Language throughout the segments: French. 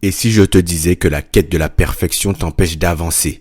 Et si je te disais que la quête de la perfection t'empêche d'avancer?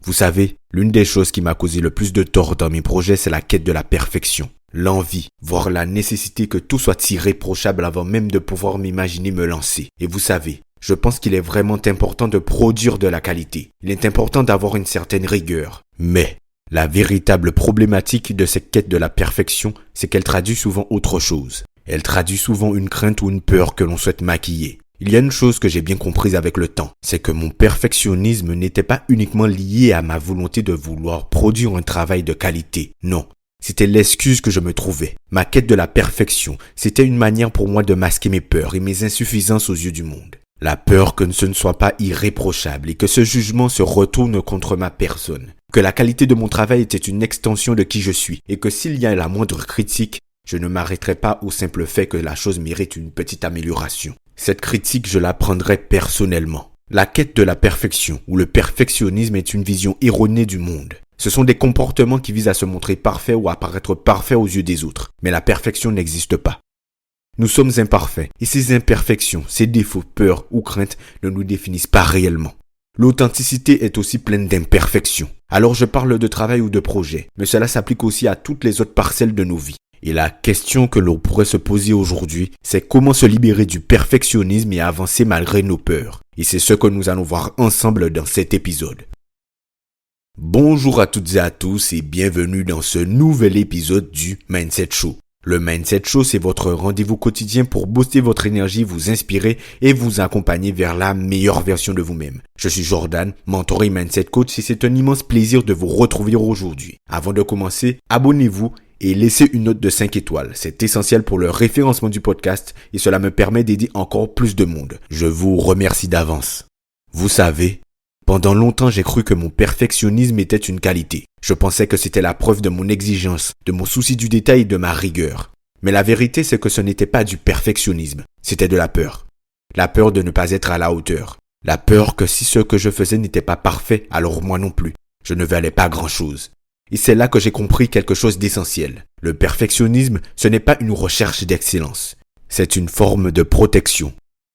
Vous savez, l'une des choses qui m'a causé le plus de tort dans mes projets, c'est la quête de la perfection. L'envie, voire la nécessité que tout soit irréprochable avant même de pouvoir m'imaginer me lancer. Et vous savez, je pense qu'il est vraiment important de produire de la qualité. Il est important d'avoir une certaine rigueur. Mais la véritable problématique de cette quête de la perfection, c'est qu'elle traduit souvent autre chose. Elle traduit souvent une crainte ou une peur que l'on souhaite maquiller. Il y a une chose que j'ai bien comprise avec le temps, c'est que mon perfectionnisme n'était pas uniquement lié à ma volonté de vouloir produire un travail de qualité. Non, c'était l'excuse que je me trouvais. Ma quête de la perfection, c'était une manière pour moi de masquer mes peurs et mes insuffisances aux yeux du monde. La peur que ce ne soit pas irréprochable et que ce jugement se retourne contre ma personne. Que la qualité de mon travail était une extension de qui je suis et que s'il y a la moindre critique, je ne m'arrêterai pas au simple fait que la chose mérite une petite amélioration. Cette critique, je la prendrai personnellement. La quête de la perfection ou le perfectionnisme est une vision erronée du monde. Ce sont des comportements qui visent à se montrer parfaits ou à paraître parfaits aux yeux des autres. Mais la perfection n'existe pas. Nous sommes imparfaits et ces imperfections, ces défauts, peurs ou craintes ne nous définissent pas réellement. L'authenticité est aussi pleine d'imperfections. Alors je parle de travail ou de projet, mais cela s'applique aussi à toutes les autres parcelles de nos vies. Et la question que l'on pourrait se poser aujourd'hui, c'est comment se libérer du perfectionnisme et avancer malgré nos peurs. Et c'est ce que nous allons voir ensemble dans cet épisode. Bonjour à toutes et à tous et bienvenue dans ce nouvel épisode du Mindset Show. Le Mindset Show, c'est votre rendez-vous quotidien pour booster votre énergie, vous inspirer et vous accompagner vers la meilleure version de vous-même. Je suis Jordan, mentor et Mindset Coach et c'est un immense plaisir de vous retrouver aujourd'hui. Avant de commencer, abonnez-vous et laissez une note de 5 étoiles. C'est essentiel pour le référencement du podcast et cela me permet d'aider encore plus de monde. Je vous remercie d'avance. Vous savez, pendant longtemps j'ai cru que mon perfectionnisme était une qualité. Je pensais que c'était la preuve de mon exigence, de mon souci du détail et de ma rigueur. Mais la vérité c'est que ce n'était pas du perfectionnisme, c'était de la peur. La peur de ne pas être à la hauteur. La peur que si ce que je faisais n'était pas parfait, alors moi non plus. Je ne valais pas grand-chose. Et c'est là que j'ai compris quelque chose d'essentiel. Le perfectionnisme, ce n'est pas une recherche d'excellence. C'est une forme de protection.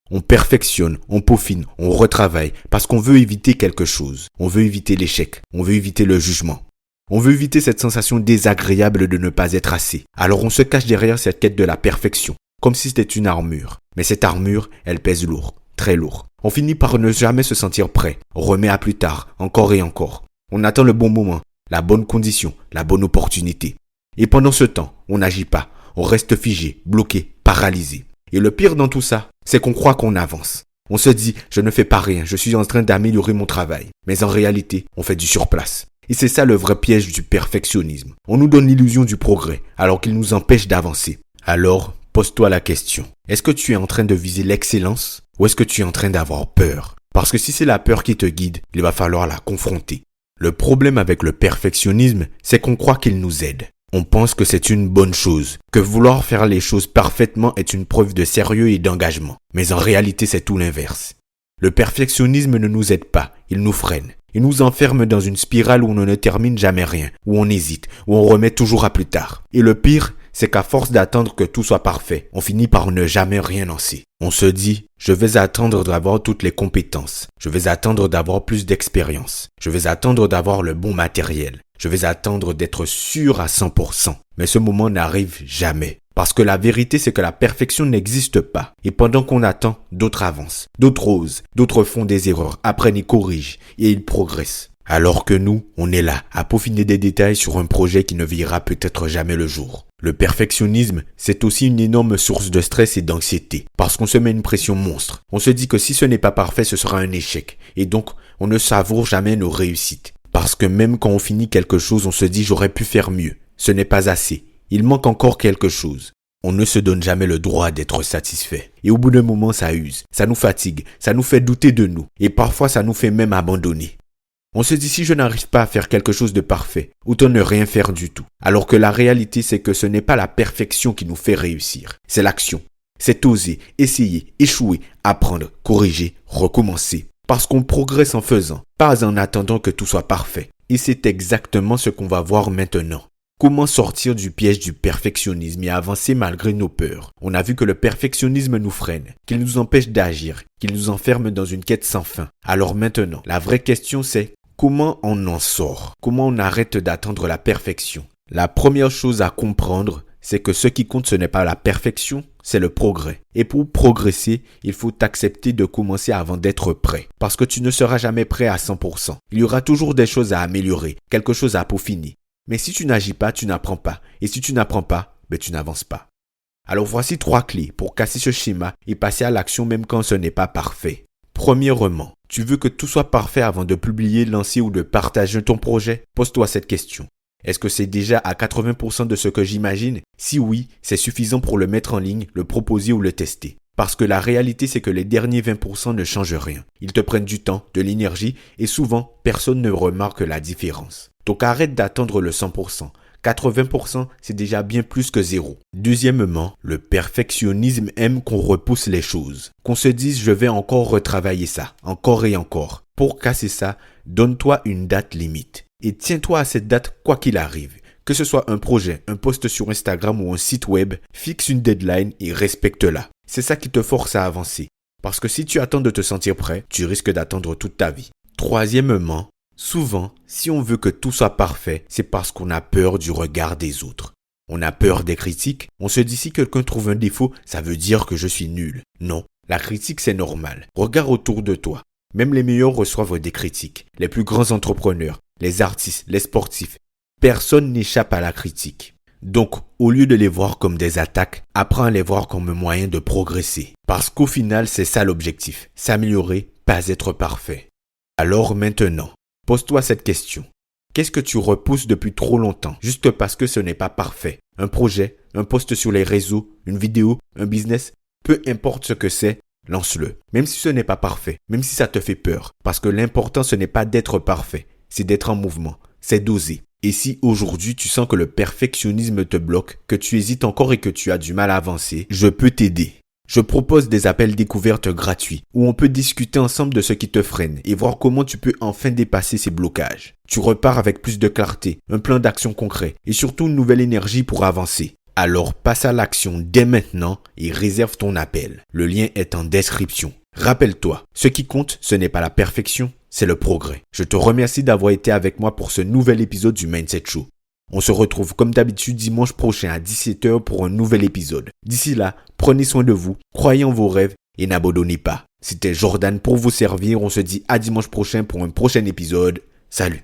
On perfectionne, on peaufine, on retravaille parce qu'on veut éviter quelque chose. On veut éviter l'échec, on veut éviter le jugement. On veut éviter cette sensation désagréable de ne pas être assez. Alors on se cache derrière cette quête de la perfection, comme si c'était une armure. Mais cette armure, elle pèse lourd, très lourd. On finit par ne jamais se sentir prêt. On remet à plus tard, encore et encore. On attend le bon moment. La bonne condition, la bonne opportunité. Et pendant ce temps, on n'agit pas, on reste figé, bloqué, paralysé. Et le pire dans tout ça, c'est qu'on croit qu'on avance. On se dit, je ne fais pas rien, je suis en train d'améliorer mon travail. Mais en réalité, on fait du surplace. Et c'est ça le vrai piège du perfectionnisme. On nous donne l'illusion du progrès, alors qu'il nous empêche d'avancer. Alors, pose-toi la question. Est-ce que tu es en train de viser l'excellence ou est-ce que tu es en train d'avoir peur? Parce que si c'est la peur qui te guide, il va falloir la confronter. Le problème avec le perfectionnisme, c'est qu'on croit qu'il nous aide. On pense que c'est une bonne chose, que vouloir faire les choses parfaitement est une preuve de sérieux et d'engagement. Mais en réalité, c'est tout l'inverse. Le perfectionnisme ne nous aide pas, il nous freine. Il nous enferme dans une spirale où on ne termine jamais rien, où on hésite, où on remet toujours à plus tard. Et le pire, c'est qu'à force d'attendre que tout soit parfait, on finit par ne jamais rien lancer. On se dit, je vais attendre d'avoir toutes les compétences. Je vais attendre d'avoir plus d'expérience. Je vais attendre d'avoir le bon matériel. Je vais attendre d'être sûr à 100%. Mais ce moment n'arrive jamais. Parce que la vérité, c'est que la perfection n'existe pas. Et pendant qu'on attend, d'autres avancent. D'autres osent. D'autres font des erreurs, apprennent et corrigent. Et ils progressent. Alors que nous, on est là, à peaufiner des détails sur un projet qui ne verra peut-être jamais le jour. Le perfectionnisme, c'est aussi une énorme source de stress et d'anxiété, parce qu'on se met une pression monstre. On se dit que si ce n'est pas parfait, ce sera un échec. Et donc, on ne savoure jamais nos réussites. Parce que même quand on finit quelque chose, on se dit « j'aurais pu faire mieux ». Ce n'est pas assez. Il manque encore quelque chose. On ne se donne jamais le droit d'être satisfait. Et au bout d'un moment, ça use, ça nous fatigue, ça nous fait douter de nous. Et parfois, ça nous fait même abandonner. On se dit si je n'arrive pas à faire quelque chose de parfait, autant ne rien faire du tout. Alors que la réalité c'est que ce n'est pas la perfection qui nous fait réussir, c'est l'action. C'est oser, essayer, échouer, apprendre, corriger, recommencer. Parce qu'on progresse en faisant, pas en attendant que tout soit parfait. Et c'est exactement ce qu'on va voir maintenant. Comment sortir du piège du perfectionnisme et avancer malgré nos peurs? On a vu que le perfectionnisme nous freine, qu'il nous empêche d'agir, qu'il nous enferme dans une quête sans fin. Alors maintenant, la vraie question c'est comment on en sort? Comment on arrête d'attendre la perfection? La première chose à comprendre, c'est que ce qui compte ce n'est pas la perfection, c'est le progrès. Et pour progresser, il faut accepter de commencer avant d'être prêt. Parce que tu ne seras jamais prêt à 100%. Il y aura toujours des choses à améliorer, quelque chose à peaufiner. Mais si tu n'agis pas, tu n'apprends pas. Et si tu n'apprends pas, tu n'avances pas. Alors voici 3 clés pour casser ce schéma et passer à l'action même quand ce n'est pas parfait. Premièrement, tu veux que tout soit parfait avant de publier, lancer ou de partager ton projet? Pose-toi cette question. Est-ce que c'est déjà à 80% de ce que j'imagine? Si oui, c'est suffisant pour le mettre en ligne, le proposer ou le tester. Parce que la réalité, c'est que les derniers 20% ne changent rien. Ils te prennent du temps, de l'énergie et souvent, personne ne remarque la différence. Donc arrête d'attendre le 100%. 80%, c'est déjà bien plus que 0. Deuxièmement, le perfectionnisme aime qu'on repousse les choses. Qu'on se dise je vais encore retravailler ça, encore et encore. Pour casser ça, donne-toi une date limite. Et tiens-toi à cette date quoi qu'il arrive. Que ce soit un projet, un post sur Instagram ou un site web, fixe une deadline et respecte-la. C'est ça qui te force à avancer. Parce que si tu attends de te sentir prêt, tu risques d'attendre toute ta vie. Troisièmement, souvent, si on veut que tout soit parfait, c'est parce qu'on a peur du regard des autres. On a peur des critiques. On se dit si quelqu'un trouve un défaut, ça veut dire que je suis nul. Non, la critique c'est normal. Regarde autour de toi. Même les meilleurs reçoivent des critiques. Les plus grands entrepreneurs, les artistes, les sportifs. Personne n'échappe à la critique. Donc, au lieu de les voir comme des attaques, apprends à les voir comme un moyen de progresser. Parce qu'au final, c'est ça l'objectif. S'améliorer, pas être parfait. Alors maintenant, pose-toi cette question. Qu'est-ce que tu repousses depuis trop longtemps, juste parce que ce n'est pas parfait? Un projet, un post sur les réseaux, une vidéo, un business, peu importe ce que c'est, lance-le. Même si ce n'est pas parfait, même si ça te fait peur. Parce que l'important, ce n'est pas d'être parfait, c'est d'être en mouvement, c'est d'oser. Et si aujourd'hui tu sens que le perfectionnisme te bloque, que tu hésites encore et que tu as du mal à avancer, je peux t'aider. Je propose des appels découvertes gratuits où on peut discuter ensemble de ce qui te freine et voir comment tu peux enfin dépasser ces blocages. Tu repars avec plus de clarté, un plan d'action concret et surtout une nouvelle énergie pour avancer. Alors passe à l'action dès maintenant et réserve ton appel. Le lien est en description. Rappelle-toi, ce qui compte, ce n'est pas la perfection, c'est le progrès. Je te remercie d'avoir été avec moi pour ce nouvel épisode du Mindset Show. On se retrouve comme d'habitude dimanche prochain à 17h pour un nouvel épisode. D'ici là, prenez soin de vous, croyez en vos rêves et n'abandonnez pas. C'était Jordan pour vous servir. On se dit à dimanche prochain pour un prochain épisode. Salut!